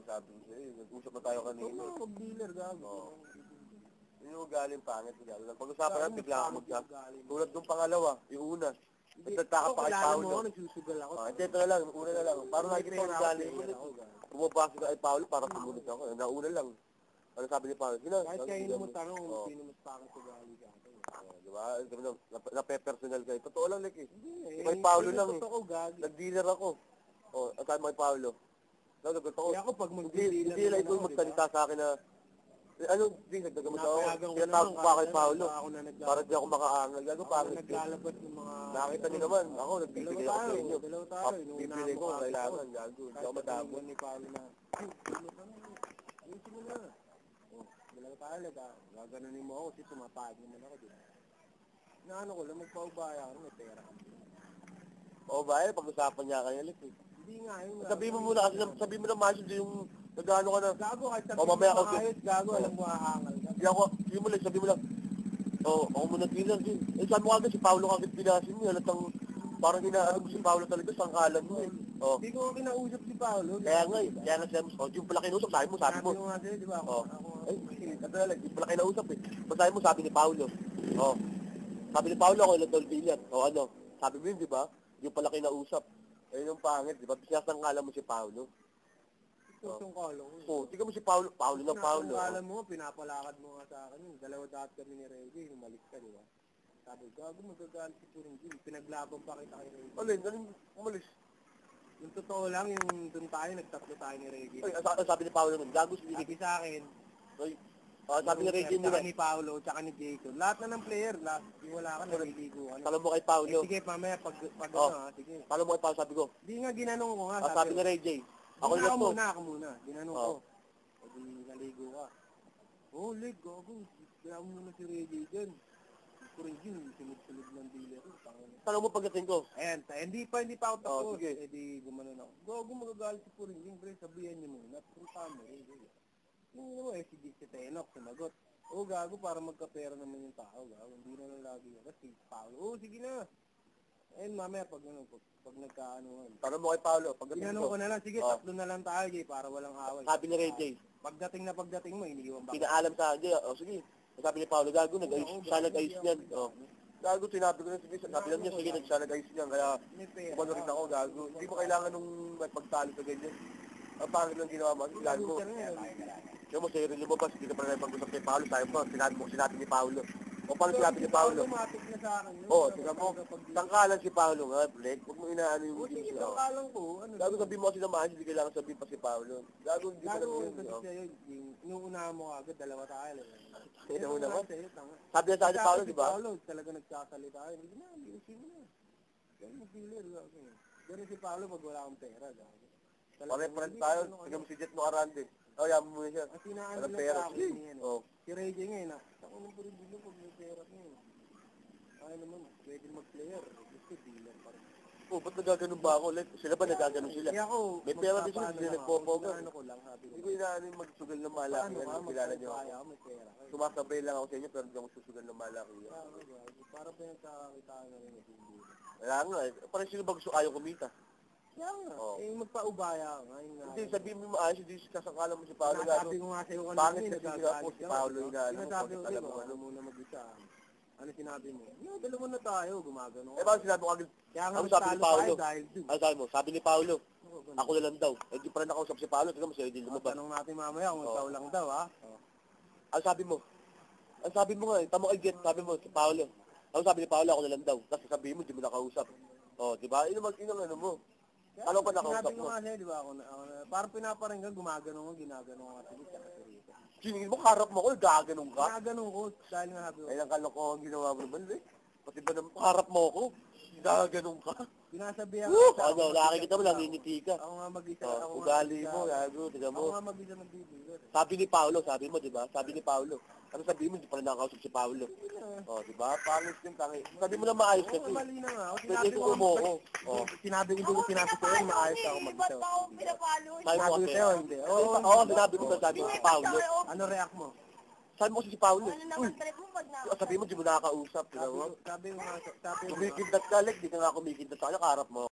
sabi ko sa'yo. Nag-usap na tayo kanina. Oo, mag-dealer, gago. Yun yung ugaling pangit. Pag-usapan natin, bigla ako mag-jump. Tulad ng pangalawa, yung una. Nagtataka pa kay Paolo. Kilala mo, nagsusugal ako. Hindi, ito na lang, una na lang. Parang nakikita ko ugaling mo. Pumapasok ka kay Paolo para sumunod ako. Nauna lang. Ano sabi ni Paolo? Kahit kayo mo tanong, sino mas pakang sugali ka. Diba? Nape-personal kayo. Totoo lang, Lek eh. Kay Paolo lang eh. Nag-dealer ako. At sabi mo kay Paolo. Nagulat ako. Kaya ako pag mag-dealer hindi lang ikaw magsalita sa akin na di, nagdagamot ako. Tinatawag ko pa kay Paolo. Para di ako makaangal. Gago pangit. Naglalabas ng mga... Nakita niyo naman, ako nagbibigay ako sa inyo. Dalawa tayo. Bibili ko, kailangan. Gago. Hindi ako madamo. Ni Paolo na, ayusin mo na. Dalawa tayo, gaganunin mo ako kasi tumapahid naman ako. Naano ko lang, magpaubaya ako, may pera. Paubaya, pag-usapan niya kayo, Lek eh. Hindi nga, yun. Sabihin mo muna, sabihin mo na masyado yung nag-ano ka na. Gago, kahit sabihin mo maayos, gago, alam mo hahangal. Hindi ako, sabihin mo lang. Ako muna dealer din. Sabi mo agad, si Paolo kagad pinasin mo. Halatang, parang inaano mo si Paolo talaga, sangkalan mo eh. Hindi ko kinausap si Paolo. Kaya nga eh, yung pala kinausap, sabi mo. Sabi ko nga sa'yo, di ba? Ito na lang, yung pala kinausap eh. Sabi mo, sabi ni Paolo. Sabi ni Paolo, ako ilang tol dealer. Sabi mo yun, di ba? Yung pala kinausap. Ayun yung pangit, di ba? Sinasangkalan mo si Paolo. Susungkalo ko. Tingnan mo si Paolo, Paolo. Sinasangkalan mo, pinapalakad mo nga sa akin yun. Dalawa dati kami ni Reggie, umalis ka, di ba? Sabi, gago, magagalit si Puringgil. Pinaglaban pa kita kay Reggie. Alin, umalis? Yung totoo lang, yung dun tayo, nagtatlo tayo ni Reggie. Sabi ni Paolo nun, gago si Sabi sa akin, sabi ni Reggie nila. Tsaka ni Paolo, tsaka ni Jason. Lahat na ng player, yung wala ka, naliligo ka. Talo mo kay Paolo. Sige, mamaya, pag sige. Talo mo kay Paolo, sabi ko. Di nga, ginanong ko nga. Sabi ni Reggie. Ako muna. Ginanong ko. Pag naligo ka. Leg, gago. Kaya mo muna si Reggie dyan. Puringgil, sunod-sunod ng dealer. Talo mo pagdating ko. Ayan, hindi pa ako tapos. Sige. Di gumanon ako. Gago, magagalit si Puringgil, pre. Sabihan niyo muna. Punta mo, yung si Tenok, sumagot. Gago, para magkapera naman yung tao, gago. Hindi na lang lagi. Kasi Paolo, sige na. Ayun, mamaya, pag nagkaanoan. Talo mo kay Paolo, pagdating ko. Ginanong ko na lang, sige, tatlo na lang tayo, Jay, para walang away. Sabi ni Reggie. Pagdating mo, iniiwan ba? Pinaalam sa akin, Jay. Sige. Sabi ni Paolo, gago, siya nag-ayos niyan. Gago, sinabi ko na, sige, sabi lang niya, sige, siya nag-ayos niyan. Kaya, kumano rin ako, gago. Hindi mo kailangan nung pagtalo sa ganyan. Ang pangit lang ginawa mo, sinabi mo. Kaya mo, sa'yo rin lumabas, hindi ka pa rin pag-usap kay Paolo, sinabi ni Paolo. Paano sinabi ni Paolo? Automatic na sa akin yun. Tingnan mo, tangkalan si Paolo nga, Blake. Huwag mo inaano yung sige, tangkalan ko. Gago, sabihin mo kasi na maayos, hindi kailangan sabihin pa si Paolo. Gago, hindi pa naman yun. Kasi sa'yo, inuunahan mo agad, dalawa tayo. Inuuna mo? Sabi na sa akin ni Paolo, di ba? Paolo, talaga nagsasalita. Hindi na, ayusin mo na. Ganun mag-dealer. Ganun si Paolo pag wala akong pera. Pare-friend tayo, tignan mo si Jet mo Arande. Yaman mo siya. Kasi naano lang sa akin yan. Si Reggie ngayon, ako nang puro dito pag may pera ngayon. Ay naman, pwede mag-player. Gusto dealer pa rin. Ba't nagaganon ba ako? Sila ba nagaganon sila? May pera din sila, hindi nagpopoga. Ano ko lang, sabi ko. Hindi ko inaano yung magsugal ng malaki yan. Kilala niyo ako. Sumasabay lang ako sa inyo, pero hindi ako susugal ng malaki yan. Para pa yung kakakitaan na rin yung dealer. Wala nga eh. Parang sino ba gusto ayaw kumita? Kaya nga, magpaubaya nga. Hindi, sabihin mo maayos, hindi sasangkalan mo si Paolo. Sabi ko nga sa'yo kanina, pangit kasi sila po si Paolo yung sinasabi ko, di ba, ano muna mag-isa. Ano sinabi mo? Dalawa na tayo, gumagano. Bakit sinabi mo agad? Kaya nga, ano sabi ni Paolo? Ano sabi mo? Sabi ni Paolo, ako na lang daw. Di pa rin nakausap si Paolo, tignan mo siya, hindi lumabas. Tanong natin mamaya kung ikaw lang daw, ha? Ano sabi mo? Ang sabi mo nga, tamo kay Jet, sabi mo si Paolo. Ano sabi ni Paolo, ako na lang daw. Tapos sabihin mo, di mo nakausap. Di ba? Yun ang ano mo. Ano pa nakausap mo? Sinabi ko nga sa'yo, di ba? Parang pinaparinggan, gumagano nga, ginagano nga. Siningin mo, harap mo ko, gaganong ka? Gaganong ko, dahil nga sabi ko. Ay, ang kalokohan ginawa mo naman, eh. Pati ba naman, harap mo ko, gaganong ka? Sinasabihan ko. Nakikita mo, nangingiti ka. Ako nga mag-isa. Ugali mo, gago, tiga mo. Ako nga mag-isa nagbibigat. Sabi ni Paolo, sabi mo, di ba? Sabi ni Paolo. Ano sabi mo, di pa rin nakakausap si Paolo. Di ba? Pangit yung tangi. Sabi mo na maayos kasi. Mali na nga. Pwede ko umuko. Sinabi ko doon, sinabi ko yun, maayos ako mag-isa. Sabi ko sa'yo, hindi. Sinabi mo, sabi mo si Paolo. Ano react mo? Sabi mo kasi si Paolo. Sabi mo, di mo nakakausap. Sabi mo nga, Kumikindat ka, like, di ka nga kumikindat sa kanya, kaharap mo.